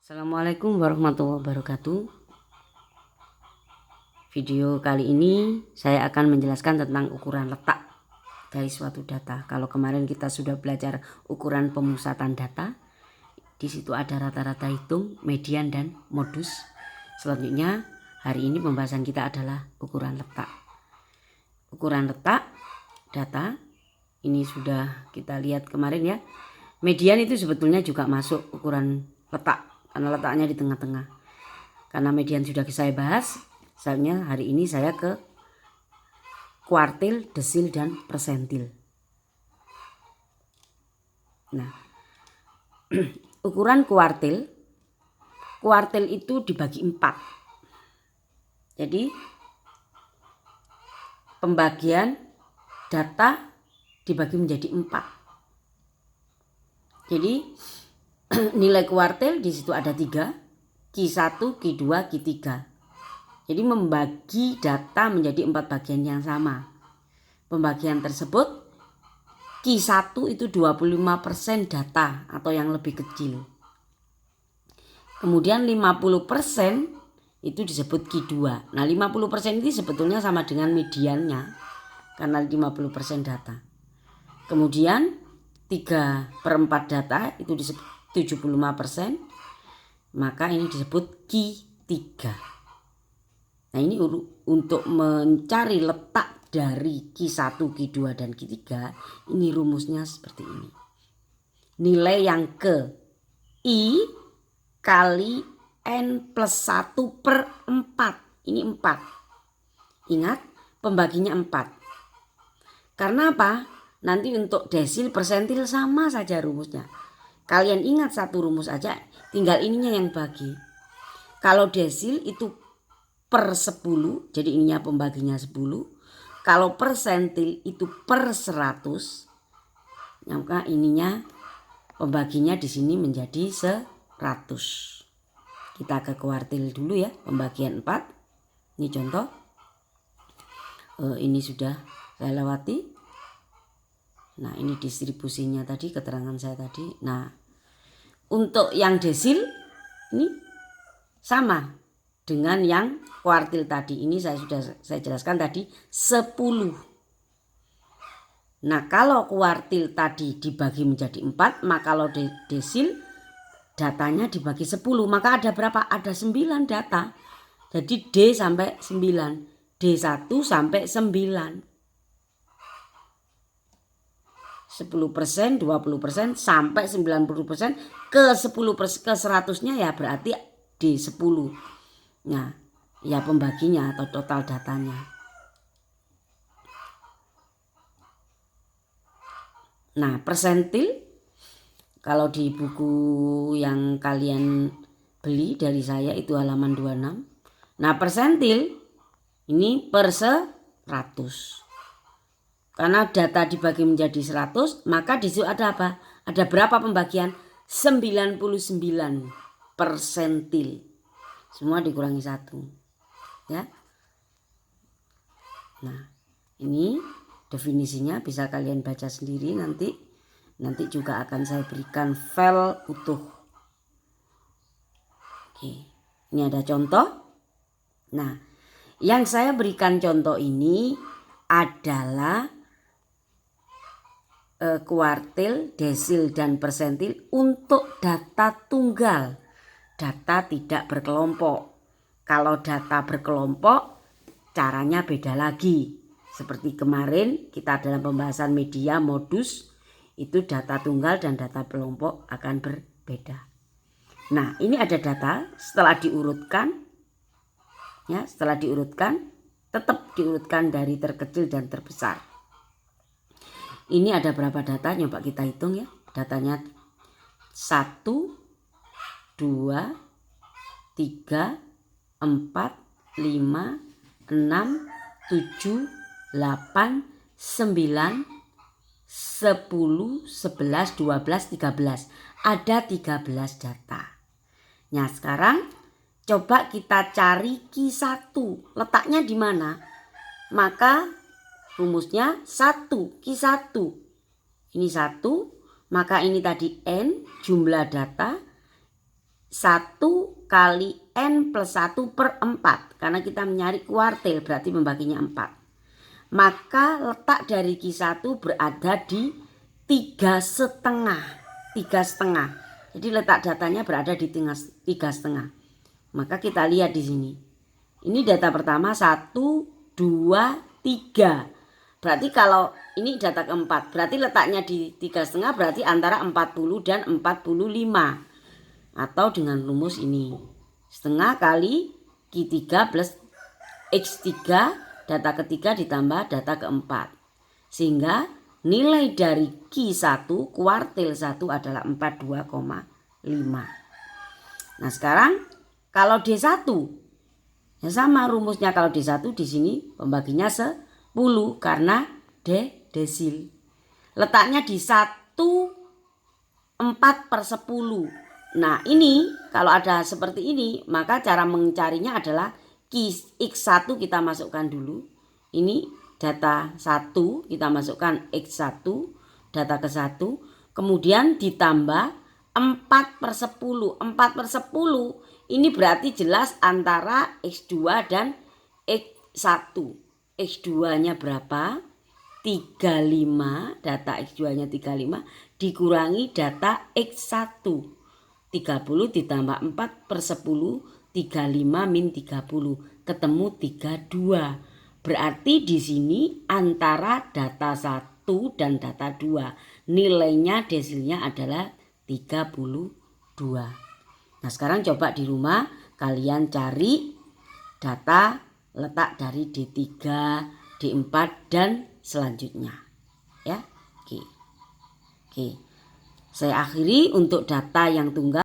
Assalamualaikum warahmatullahi wabarakatuh. Video kali ini saya akan menjelaskan tentang ukuran letak dari suatu data. Kalau kemarin kita sudah belajar ukuran pemusatan data, di situ ada rata-rata hitung, median, dan modus. Selanjutnya hari ini pembahasan kita adalah ukuran letak. Ukuran letak data ini sudah kita lihat kemarin ya. Median itu sebetulnya juga masuk ukuran letak karena letaknya di tengah-tengah. Karena median sudah saya bahas, misalnya hari ini saya ke kuartil, desil, dan persentil. Nah, ukuran kuartil itu dibagi 4. Jadi pembagian data dibagi menjadi 4. Jadi nilai kuartil di situ ada 3, Q1, Q2, Q3. Jadi membagi data menjadi 4 bagian yang sama. Pembagian tersebut Q1 itu 25% data atau yang lebih kecil. Kemudian 50% itu disebut Q2. Nah 50% ini sebetulnya sama dengan mediannya karena 50% data. Kemudian 3/4 data itu disebut 75%, maka ini disebut Q3. Nah ini untuk mencari letak dari Q1, Q2, dan Q3, ini rumusnya seperti ini. Nilai yang ke I kali N plus 1/4. Ini 4. Ingat pembaginya 4. Karena apa? Nanti untuk desil persentil sama saja rumusnya. Kalian ingat satu rumus aja, tinggal ininya yang bagi. Kalau desil itu per 10, jadi ininya pembaginya 10. Kalau persentil itu per 100, maka ininya pembaginya di sini menjadi 100. Kita ke kuartil dulu ya, pembagian 4. Ini contoh. Ini sudah saya lewati. Nah ini distribusinya tadi, keterangan saya tadi. Nah untuk yang desil ini sama dengan yang kuartil tadi. Ini saya jelaskan tadi 10. Nah kalau kuartil tadi dibagi menjadi 4, maka kalau desil datanya dibagi 10, maka ada berapa? Ada 9 data. Jadi D sampai 9, D1 sampai 9. 10%, 20%, sampai 90%, ke 10%, ke 100-nya ya berarti D10. Nah, ya pembaginya atau total datanya. Nah, persentil kalau di buku yang kalian beli dari saya itu halaman 26. Nah, persentil ini per 100. Karena data dibagi menjadi 100, maka di situ ada apa? Ada berapa pembagian? 99 persentil. Semua dikurangi 1. Ya. Nah, ini definisinya bisa kalian baca sendiri nanti. Nanti juga akan saya berikan file utuh. Oke. Ini ada contoh. Nah, yang saya berikan contoh ini adalah kuartil, desil, dan persentil untuk data tunggal, data tidak berkelompok. Kalau data berkelompok caranya beda lagi. Seperti kemarin kita dalam pembahasan media modus, itu data tunggal dan data kelompok akan berbeda. Nah ini ada data setelah diurutkan, ya setelah diurutkan tetap diurutkan dari terkecil dan terbesar. Ini ada berapa data? Coba kita hitung ya. Datanya 1, 2, 3, 4, 5, 6, 7, 8, 9, 10, 11, 12, 13. Ada 13 data. Nah sekarang coba kita cari Q1. Letaknya di mana? Maka rumusnya 1, Q1. Ini 1, maka ini tadi N jumlah data. 1 kali N plus 1 per 4. Karena kita mencari kuartil berarti membaginya 4. Maka letak dari Q1 berada di 3,5. 3,5. Jadi letak datanya berada di 3,5. Maka kita lihat di sini. Ini data pertama 1, 2, 3. Berarti kalau ini data keempat, berarti letaknya di 3,5 berarti antara 40 dan 45. Atau dengan rumus ini. Setengah kali Q3 plus X3 data ketiga ditambah data keempat. Sehingga nilai dari Q1 kuartil 1 adalah 42,5. Nah sekarang kalau D1 ya sama rumusnya, kalau D1 di sini pembaginya 10 karena desil. Letaknya di 1/4/10. Nah ini kalau ada seperti ini maka cara mencarinya adalah X1 kita masukkan dulu. Ini data 1 kita masukkan X1 data ke 1. Kemudian ditambah 4/10. 4/10 ini berarti jelas antara X2 dan X1. X2 nya berapa? 35. Data X2 nya 35 dikurangi data X1. 30 ditambah 4/10. 35 min 30 ketemu 32. Berarti di sini antara data 1 dan data 2 nilainya desilnya adalah 32. Nah sekarang coba di rumah kalian cari data letak dari D3, D4 dan selanjutnya. Ya, oke. Saya akhiri untuk data yang tunggal.